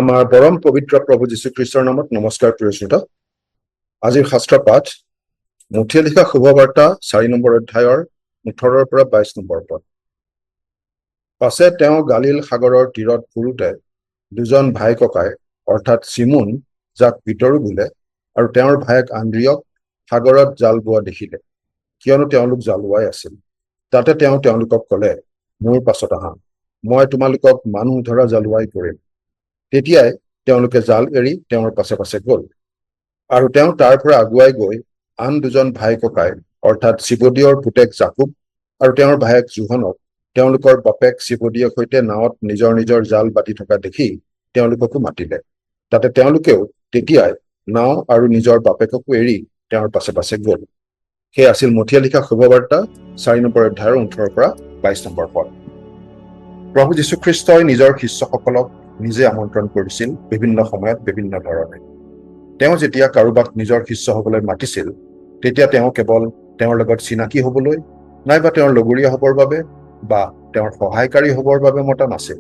আমাৰ পৰম পবিত্ৰ প্ৰভু যীশুখ্ৰীষ্টৰ নামত নমস্কাৰ প্ৰিয় শ্ৰোতা। আজিৰ শাস্ত্ৰ পাঠ মথিয়ে লিখা শুভবাৰ্তা 4 নম্বৰ অধ্যায়ৰ 18 পৰা 22 নম্বৰ পদ। পাছে তেওঁ গালিল সাগৰৰ তীৰত ফুৰোতে দুজন ভাই ককাই অৰ্থাৎ চিমোন, যাক পিতৰো বোলে, আৰু তেওঁৰ ভায়েক আন্দ্ৰিয়ক সাগৰত জাল বোৱা দেখিলে, কিয়নো তেওঁলোক জালুৱাই আছিল। তাতে তেওঁ তেওঁলোকক ক'লে, মোৰ পাছত আহা, মই তোমালোকক মানুহ ধৰা জালুৱাই কৰিম। তেতিয়াই তেওঁলোকে জাল এৰি তেওঁৰ পাছে পাছে গ'ল। আৰু তেওঁ তাৰ পৰা আগুৱাই গৈ আন দুজন ভাই ককাই অৰ্থাৎ চিবদিয়ৰ পুতেক জাকুব আৰু তেওঁৰ ভায়েক জোহনক তেওঁলোকৰ বাপেক চিবদিয়ৰ সৈতে নাৱত নিজৰ নিজৰ জাল বাতি থকা দেখি তেওঁলোককো মাতিলে। তাতে তেওঁলোকেও তেতিয়াই নাও আৰু নিজৰ বাপেককো এৰি তেওঁৰ পাছে পাছে গ'ল। সেই আছিল মথিয়ে লিখা শুভবাৰ্তা 4 নম্বৰ অধ্যায়ৰ 18 পৰা 22 নম্বৰ পদ। প্ৰভু যীশুখ্ৰীষ্টই নিজৰ শিষ্যসকলক নিজে আমন্ত্ৰণ কৰিছিল বিভিন্ন সময়ত বিভিন্ন ধৰণে। তেওঁ যেতিয়া কাৰোবাক নিজৰ শিষ্য হবলৈ মাতিছিল, তেতিয়া তেওঁ কেৱল তেওঁৰ লগত চিনাকি হবলৈ নাইবা তেওঁৰ লগৰীয়া হবৰ বাবে বা তেওঁৰ সহায়কাৰী হবৰ বাবে মতা নাছিল।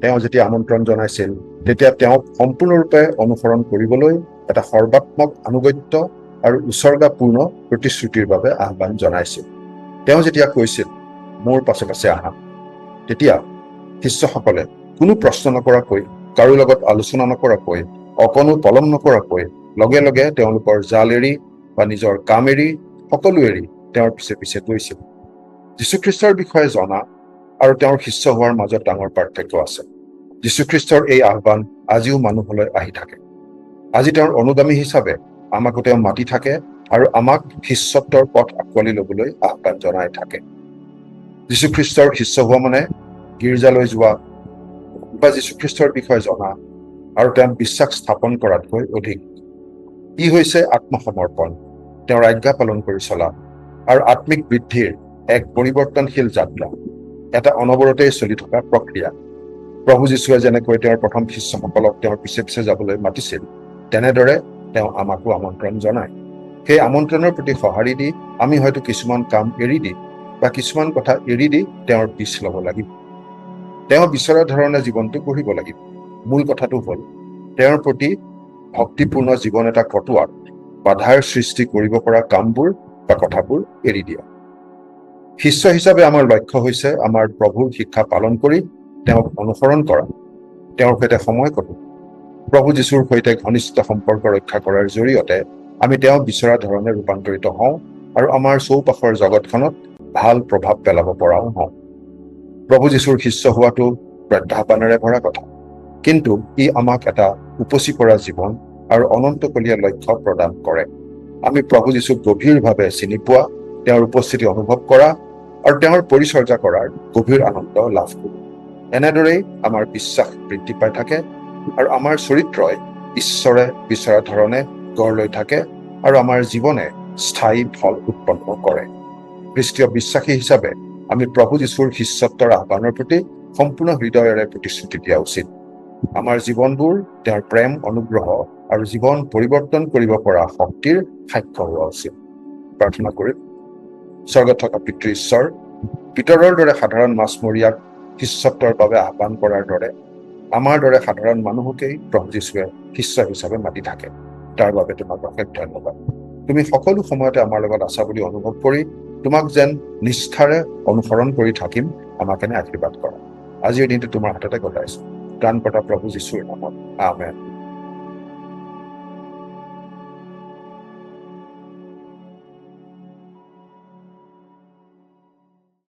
তেওঁ যেতিয়া আমন্ত্ৰণ জনাইছিল, তেতিয়া তেওঁক সম্পূৰ্ণৰূপে অনুসৰণ কৰিবলৈ এটা সৰ্বাত্মক আনুগত্য আৰু উৎসৰ্গাপূৰ্ণ প্ৰতিশ্ৰুতিৰ বাবে আহ্বান জনাইছিল। তেওঁ যেতিয়া কৈছিল, মোৰ পাছে পাছে আহা, তেতিয়া শিষ্যসকলে কোনো প্ৰশ্ন নকৰাকৈ, কাৰো লগত আলোচনা নকৰাকৈ, অকণো পলম নকৰাকৈ লগে লগে তেওঁলোকৰ জাল এৰি বা নিজৰ কাম এৰি সকলো এৰি তেওঁৰ পিছে পিছে গৈছিল। যীশুখ্ৰীষ্টৰ বিষয়ে জনা আৰু তেওঁৰ শিষ্য হোৱাৰ মাজত ডাঙৰ পাৰ্থক্য আছে। যীশুখ্ৰীষ্টৰ এই আহ্বান আজিও মানুহলৈ আহি থাকে। আজি তেওঁৰ অনুগামী হিচাপে আমাকো তেওঁ মাতি থাকে আৰু আমাক শিষ্যত্বৰ পথ আঁকোৱালি ল'বলৈ আহ্বান জনাই থাকে। যীশুখ্ৰীষ্টৰ শিষ্য হোৱা মানে গীৰ্জালৈ যোৱা বা যীশুখ্ৰীষ্টৰ বিষয়ে জনা আৰু তেওঁক বিশ্বাস স্থাপন কৰাতকৈ অধিক। ই হৈছে আত্মসমৰ্পণ, তেওঁৰ আজ্ঞা পালন কৰি চলা আৰু আত্মিক বৃদ্ধিৰ এক পৰিৱৰ্তনশীল যাত্ৰা, এটা অনবৰতেই চলি থকা প্ৰক্ৰিয়া। প্ৰভু যীশুৱে যেনেকৈ তেওঁৰ প্ৰথম শিষ্যসকলক তেওঁৰ পিছে পিছে যাবলৈ মাতিছিল, তেনেদৰে তেওঁ আমাকো আমন্ত্ৰণ জনায়। সেই আমন্ত্ৰণৰ প্ৰতি সঁহাৰি দি আমি হয়তো কিছুমান কাম এৰি দি বা কিছুমান কথা এৰি দি তেওঁৰ পিছ ল'ব লাগিব। তেওঁ বিচৰা ধৰণে জীৱনটো গঢ়িব লাগিব। মূল কথাটো হ'ল তেওঁৰ প্ৰতি ভক্তিপূৰ্ণ জীৱন এটা কটোৱাত বাধাৰ সৃষ্টি কৰিব পৰা কামবোৰ বা কথাবোৰ এৰি দিয়া। শিষ্য হিচাপে আমাৰ লক্ষ্য হৈছে আমাৰ প্ৰভুৰ শিক্ষা পালন কৰি তেওঁক অনুসৰণ কৰা, তেওঁৰ সৈতে সময় কটোৱা, প্ৰভু যীশুৰ সৈতে ঘনিষ্ঠ সম্পৰ্ক ৰক্ষা কৰাৰ জৰিয়তে আমি তেওঁ বিচৰা ধৰণে ৰূপান্তৰিত হওঁ আৰু আমাৰ চৌপাশৰ জগতখনত ভাল প্ৰভাৱ পেলাব পৰাও হওঁ। প্ৰভু যীশুৰ শিষ্য হোৱাটো প্ৰত্যাহ্বানেৰে ভৰা কথা, কিন্তু ই আমাক এটা উপচি পৰা জীৱন আৰু অনন্তকলীয়া লক্ষ্য প্ৰদান কৰে। আমি প্ৰভু যীশুক গভীৰভাৱে চিনি পোৱা, তেওঁৰ উপস্থিতি অনুভৱ কৰা আৰু তেওঁৰ পৰিচৰ্যা কৰাৰ গভীৰ আনন্দ লাভ কৰোঁ। এনেদৰেই আমাৰ বিশ্বাস বৃদ্ধি পাই থাকে আৰু আমাৰ চৰিত্ৰই ঈশ্বৰে বিচৰা ধৰণে গঢ় লৈ থাকে আৰু আমাৰ জীৱনে স্থায়ী ফল উৎপন্ন কৰে। খ্ৰীষ্টীয় বিশ্বাসী হিচাপে আমি প্ৰভু যীশুৰ শিষ্যত্বৰ আহ্বানৰ প্ৰতি সম্পূৰ্ণ হৃদয়েৰে প্ৰতিশ্ৰুতি দিয়া উচিত। আমাৰ জীৱনবোৰ তেওঁৰ প্ৰেম, অনুগ্ৰহ আৰু জীৱন পৰিৱৰ্তন কৰিব পৰা শক্তিৰ সাক্ষ্য হোৱা উচিত। প্ৰাৰ্থনা কৰিম। স্বৰ্গত থকা পিতৃ ঈশ্বৰ, পিতৰৰ দৰে সাধাৰণ মাছমৰীয়াক শিষ্যত্বৰ বাবে আহ্বান কৰাৰ দৰে আমাৰ দৰে সাধাৰণ মানুহকেই প্ৰভু যীশুৱে শিষ্য হিচাপে মাতি থাকে। তাৰ বাবে তোমাক অশেষ ধন্যবাদ। তুমি সকলো সময়তে আমাৰ লগত আছা বুলি অনুভৱ কৰি তোমাক যেন নিষ্ঠাৰে অনুসৰণ কৰি থাকিম, আমাক এনে আশীৰ্বাদ কৰা। আজিৰ দিনটো তোমাৰ হাততে গতাইছো। ত্ৰাণকৰ্তা প্ৰভু যীশুৰ নামত, আমেন।